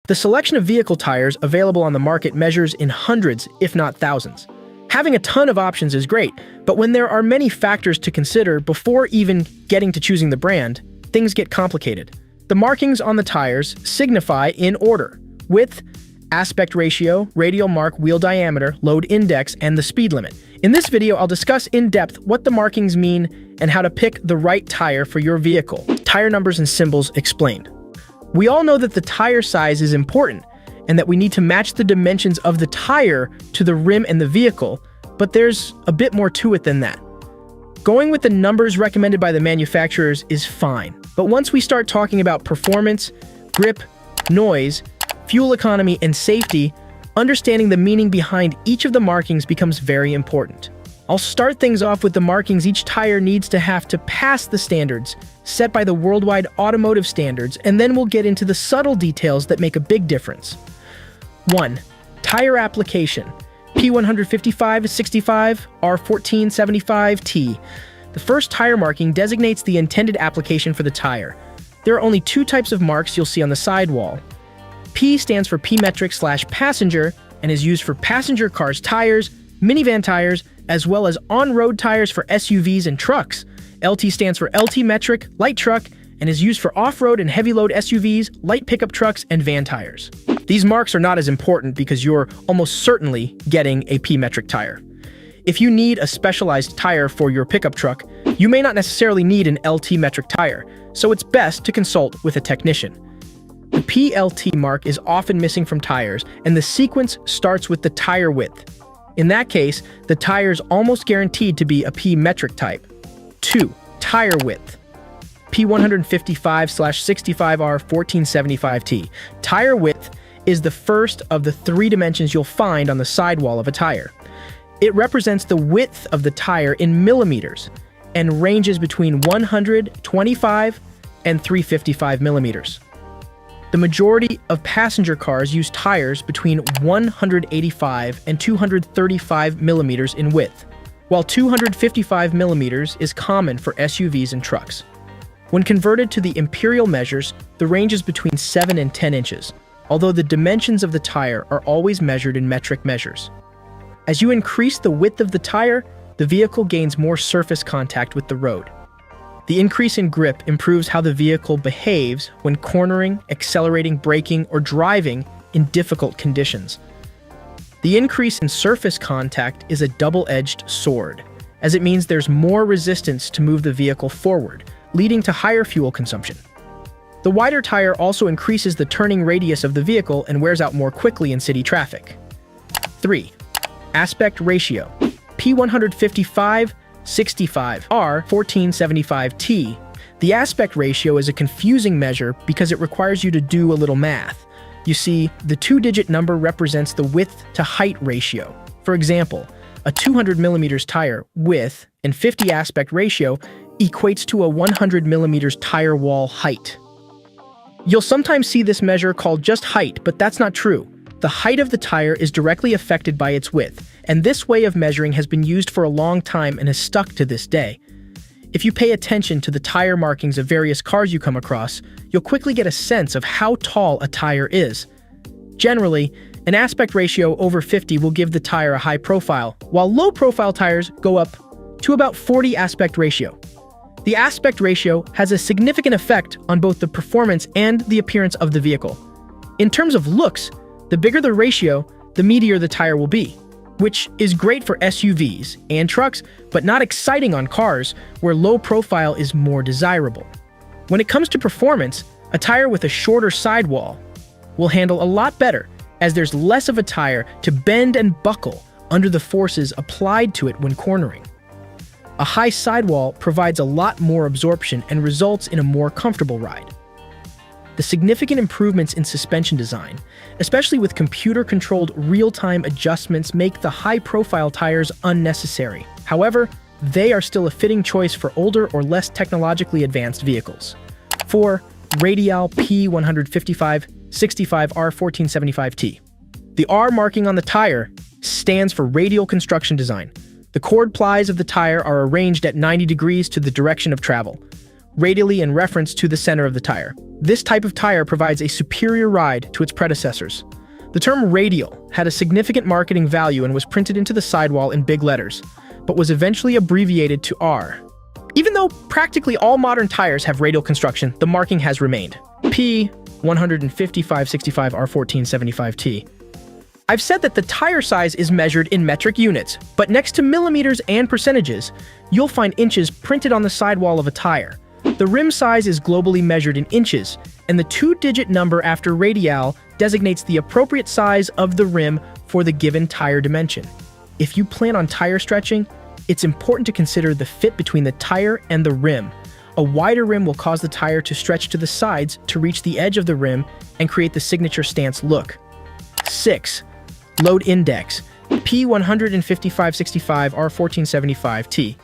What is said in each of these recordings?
The selection of vehicle tires available on the market measures in hundreds, if not thousands. Having a ton of options is great, but when there are many factors to consider before even getting to choosing the brand, things get complicated. The markings on the tires signify in order: width, aspect ratio, radial mark, wheel diameter, load index, and the speed limit. In this video, I'll discuss in depth what the markings mean and how to pick the right tire for your vehicle. Tire numbers and symbols explained. We all know that the tire size is important and that we need to match the dimensions of the tire to the rim and the vehicle, but there's a bit more to it than that. Going with the numbers recommended by the manufacturers is fine, but once we start talking about performance, grip, noise, fuel economy, and safety, understanding the meaning behind each of the markings becomes very important. I'll start things off with the markings each tire needs to have to pass the standards set by the worldwide automotive standards, and then we'll get into the subtle details that make a big difference. 1. Tire application. P155/65 R1475T. The first tire marking designates the intended application for the tire. There are only two types of marks you'll see on the sidewall. P stands for P-metric/passenger and is used for passenger cars tires, minivan tires, as well as on-road tires for SUVs and trucks. LT stands for LT-metric, light truck, and is used for off-road and heavy-load SUVs, light pickup trucks, and van tires. These marks are not as important because you're almost certainly getting a P-metric tire. If you need a specialized tire for your pickup truck, you may not necessarily need an LT-metric tire, so it's best to consult with a technician. The PLT mark is often missing from tires, and the sequence starts with the tire width. In that case, the tire is almost guaranteed to be a P-metric type. 2. Tire width. P155/65 R1475T. Tire width is the first of the three dimensions you'll find on the sidewall of a tire. It represents the width of the tire in millimeters and ranges between 125 and 355 millimeters. The majority of passenger cars use tires between 185 and 235 millimeters in width, while 255 millimeters is common for SUVs and trucks. When converted to the imperial measures, the range is between 7 and 10 inches, although the dimensions of the tire are always measured in metric measures. As you increase the width of the tire, the vehicle gains more surface contact with the road. The increase in grip improves how the vehicle behaves when cornering, accelerating, braking, or driving in difficult conditions. The increase in surface contact is a double-edged sword, as it means there's more resistance to move the vehicle forward, leading to higher fuel consumption. The wider tire also increases the turning radius of the vehicle and wears out more quickly in city traffic. 3. Aspect ratio. P155/65 R1475T. The aspect ratio is a confusing measure because it requires you to do a little math. You see, the two-digit number represents the width to height ratio. For example, a 200 millimeters tire width and 50 aspect ratio equates to a 100 millimeters tire wall height. You'll sometimes see this measure called just height, but that's not true. The height of the tire is directly affected by its width, and this way of measuring has been used for a long time and has stuck to this day. If you pay attention to the tire markings of various cars you come across, you'll quickly get a sense of how tall a tire is. Generally, an aspect ratio over 50 will give the tire a high profile, while low-profile tires go up to about 40 aspect ratio. The aspect ratio has a significant effect on both the performance and the appearance of the vehicle. In terms of looks, the bigger the ratio, the meatier the tire will be, which is great for SUVs and trucks, but not exciting on cars where low profile is more desirable. When it comes to performance, a tire with a shorter sidewall will handle a lot better, as there's less of a tire to bend and buckle under the forces applied to it when cornering. A high sidewall provides a lot more absorption and results in a more comfortable ride. The significant improvements in suspension design, especially with computer-controlled real-time adjustments, make the high-profile tires unnecessary. However, they are still a fitting choice for older or less technologically advanced vehicles. 4. Radial P155/65 R1475T. The R marking on the tire stands for radial construction design. The chord plies of the tire are arranged at 90 degrees to the direction of travel. radially in reference to the center of the tire. This type of tire provides a superior ride to its predecessors. The term radial had a significant marketing value and was printed into the sidewall in big letters, but was eventually abbreviated to R. Even though practically all modern tires have radial construction, the marking has remained. P155/65 R1475T. I've said that the tire size is measured in metric units, but next to millimeters and percentages, you'll find inches printed on the sidewall of a tire. The rim size is globally measured in inches, and the 2-digit number after radial designates the appropriate size of the rim for the given tire dimension. If you plan on tire stretching, it's important to consider the fit between the tire and the rim. A wider rim will cause the tire to stretch to the sides to reach the edge of the rim and create the signature stance look. 6. Load index, P155/65 R1475T.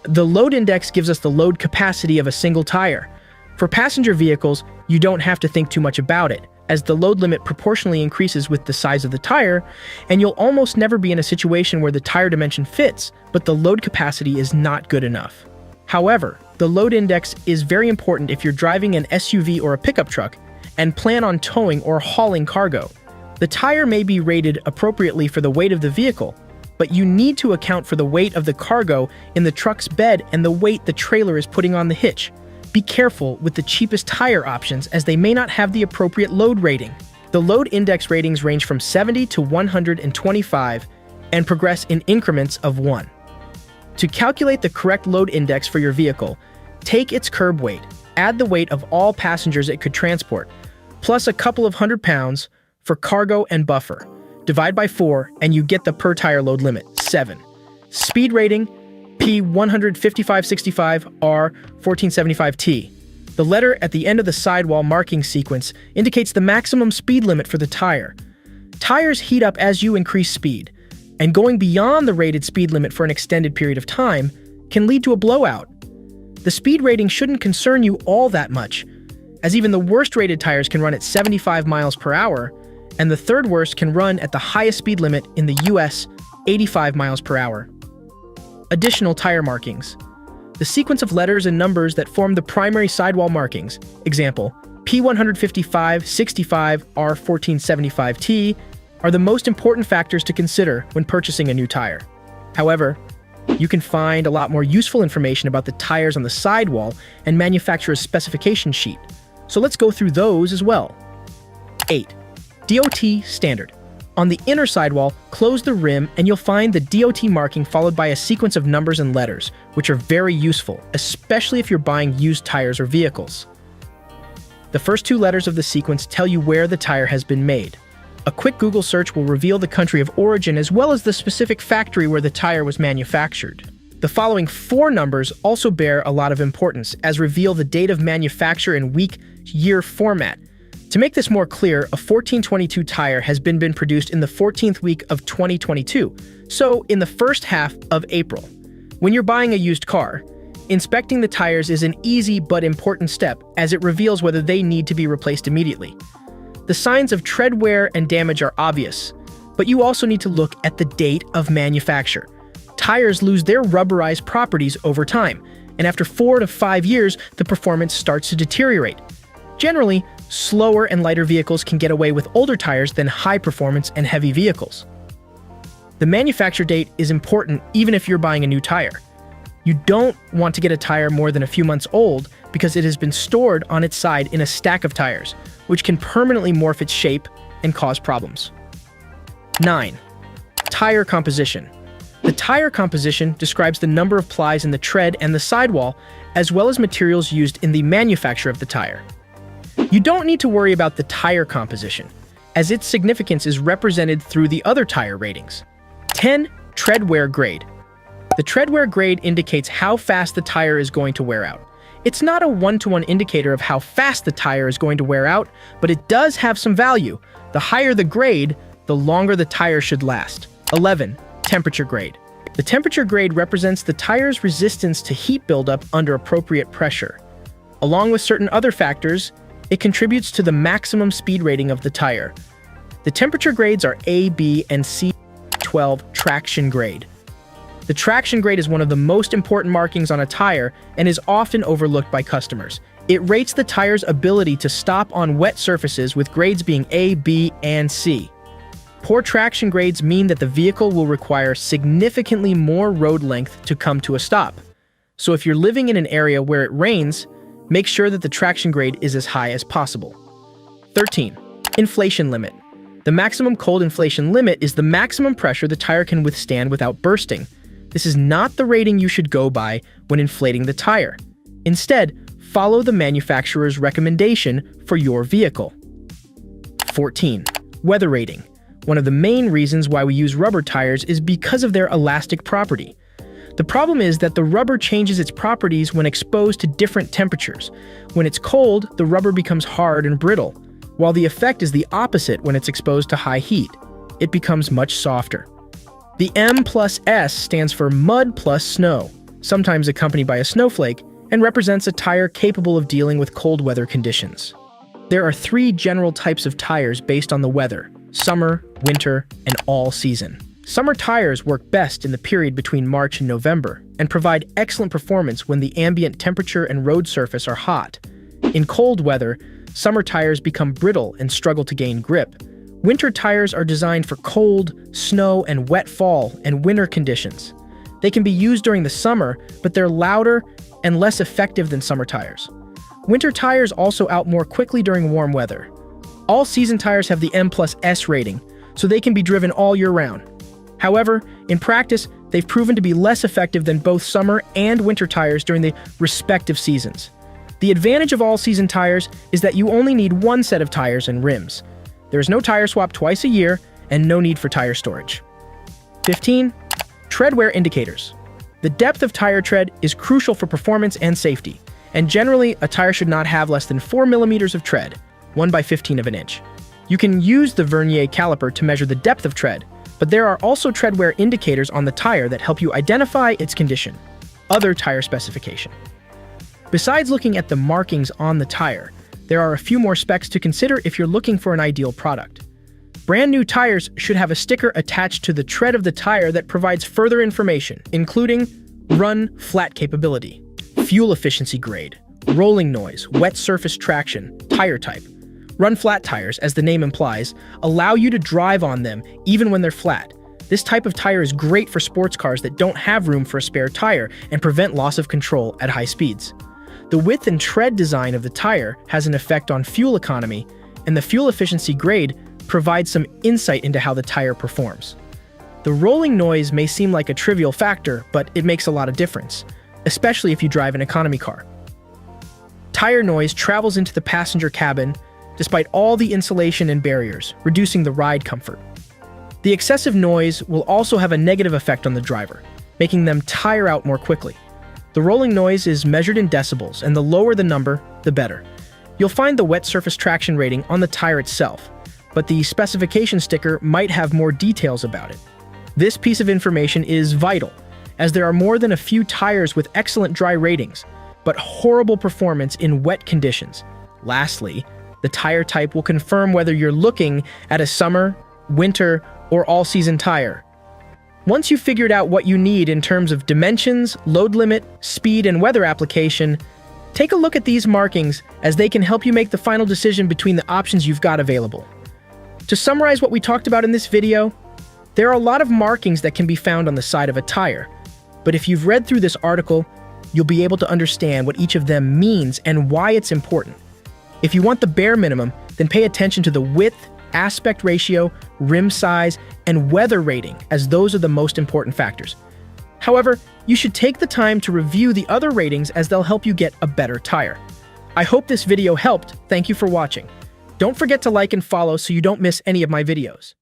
The load index gives us the load capacity of a single tire. For passenger vehicles, you don't have to think too much about it, as the load limit proportionally increases with the size of the tire, and you'll almost never be in a situation where the tire dimension fits, but the load capacity is not good enough. However, the load index is very important if you're driving an SUV or a pickup truck and plan on towing or hauling cargo. The tire may be rated appropriately for the weight of the vehicle, but you need to account for the weight of the cargo in the truck's bed and the weight the trailer is putting on the hitch. Be careful with the cheapest tire options as they may not have the appropriate load rating. The load index ratings range from 70 to 125 and progress in increments of 1. To calculate the correct load index for your vehicle, take its curb weight, add the weight of all passengers it could transport, plus a couple of hundred pounds for cargo and buffer. Divide by 4 and you get the per tire load limit. 7. Speed rating, P155/65 R1475T. The letter at the end of the sidewall marking sequence indicates the maximum speed limit for the tire. Tires heat up as you increase speed, and going beyond the rated speed limit for an extended period of time can lead to a blowout. The speed rating shouldn't concern you all that much, as even the worst rated tires can run at 75 miles per hour, and the third worst can run at the highest speed limit in the US, 85 miles per hour. Additional tire markings. The sequence of letters and numbers that form the primary sidewall markings, example, P155/65 R1475T, are the most important factors to consider when purchasing a new tire. However, you can find a lot more useful information about the tires on the sidewall and manufacturer's specification sheet, so let's go through those as well. 8. DOT standard. On the inner sidewall, close the rim and you'll find the DOT marking followed by a sequence of numbers and letters, which are very useful, especially if you're buying used tires or vehicles. The first 2 letters of the sequence tell you where the tire has been made. A quick Google search will reveal the country of origin as well as the specific factory where the tire was manufactured. The following 4 numbers also bear a lot of importance, as reveal the date of manufacture in week, year format. To make this more clear, a 1422 tire has been produced in the 14th week of 2022, so in the first half of April. When you're buying a used car, inspecting the tires is an easy but important step, as it reveals whether they need to be replaced immediately. The signs of tread wear and damage are obvious, but you also need to look at the date of manufacture. Tires lose their rubberized properties over time, and after 4 to 5 years, the performance starts to deteriorate. Generally, slower and lighter vehicles can get away with older tires than high-performance and heavy vehicles. The manufacture date is important even if you're buying a new tire. You don't want to get a tire more than a few months old because it has been stored on its side in a stack of tires, which can permanently morph its shape and cause problems. 9. Tire composition. The tire composition describes the number of plies in the tread and the sidewall, as well as materials used in the manufacture of the tire. You don't need to worry about the tire composition, as its significance is represented through the other tire ratings. 10. Tread wear grade. The tread wear grade indicates how fast the tire is going to wear out. It's not a one-to-one indicator of how fast the tire is going to wear out, but it does have some value. The higher the grade, the longer the tire should last. 11. Temperature grade. The temperature grade represents the tire's resistance to heat buildup under appropriate pressure. Along with certain other factors, it contributes to the maximum speed rating of the tire. The temperature grades are A, B, and C. 12. Traction grade. The traction grade is one of the most important markings on a tire and is often overlooked by customers. It rates the tire's ability to stop on wet surfaces, with grades being A, B, and C. Poor traction grades mean that the vehicle will require significantly more road length to come to a stop. So if you're living in an area where it rains, make sure that the traction grade is as high as possible. 13. Inflation limit. The maximum cold inflation limit is the maximum pressure the tire can withstand without bursting. This is not the rating you should go by when inflating the tire. Instead, follow the manufacturer's recommendation for your vehicle. 14. Weather rating. One of the main reasons why we use rubber tires is because of their elastic property. The problem is that the rubber changes its properties when exposed to different temperatures. When it's cold, the rubber becomes hard and brittle, while the effect is the opposite when it's exposed to high heat. It becomes much softer. The M plus S stands for mud plus snow, sometimes accompanied by a snowflake, and represents a tire capable of dealing with cold weather conditions. There are 3 general types of tires based on the weather: summer, winter, and all season. Summer tires work best in the period between March and November and provide excellent performance when the ambient temperature and road surface are hot. In cold weather, summer tires become brittle and struggle to gain grip. Winter tires are designed for cold, snow, and wet fall and winter conditions. They can be used during the summer, but they're louder and less effective than summer tires. Winter tires also out more quickly during warm weather. All-season tires have the M plus S rating, so they can be driven all year round. However, in practice, they've proven to be less effective than both summer and winter tires during the respective seasons. The advantage of all-season tires is that you only need one set of tires and rims. There is no tire swap twice a year and no need for tire storage. 15. Tread wear indicators. The depth of tire tread is crucial for performance and safety, and generally, a tire should not have less than 4 millimeters of tread, 1 by 15 of an inch. You can use the vernier caliper to measure the depth of tread, but there are also tread wear indicators on the tire that help you identify its condition. Other tire specification. Besides looking at the markings on the tire, there are a few more specs to consider if you're looking for an ideal product. Brand new tires should have a sticker attached to the tread of the tire that provides further information, including run flat capability, fuel efficiency grade, rolling noise, wet surface traction, tire type. Run flat tires, as the name implies, allow you to drive on them even when they're flat. This type of tire is great for sports cars that don't have room for a spare tire and prevent loss of control at high speeds. The width and tread design of the tire has an effect on fuel economy, and the fuel efficiency grade provides some insight into how the tire performs. The rolling noise may seem like a trivial factor, but it makes a lot of difference, especially if you drive an economy car. Tire noise travels into the passenger cabin despite all the insulation and barriers, reducing the ride comfort. The excessive noise will also have a negative effect on the driver, making them tire out more quickly. The rolling noise is measured in decibels, and the lower the number, the better. You'll find the wet surface traction rating on the tire itself, but the specification sticker might have more details about it. This piece of information is vital, as there are more than a few tires with excellent dry ratings, but horrible performance in wet conditions. Lastly, the tire type will confirm whether you're looking at a summer, winter, or all-season tire. Once you've figured out what you need in terms of dimensions, load limit, speed, and weather application, take a look at these markings, as they can help you make the final decision between the options you've got available. To summarize what we talked about in this video, there are a lot of markings that can be found on the side of a tire, but if you've read through this article, you'll be able to understand what each of them means and why it's important. If you want the bare minimum, then pay attention to the width, aspect ratio, rim size, and weather rating, as those are the most important factors. However, you should take the time to review the other ratings, as they'll help you get a better tire. I hope this video helped. Thank you for watching. Don't forget to like and follow so you don't miss any of my videos.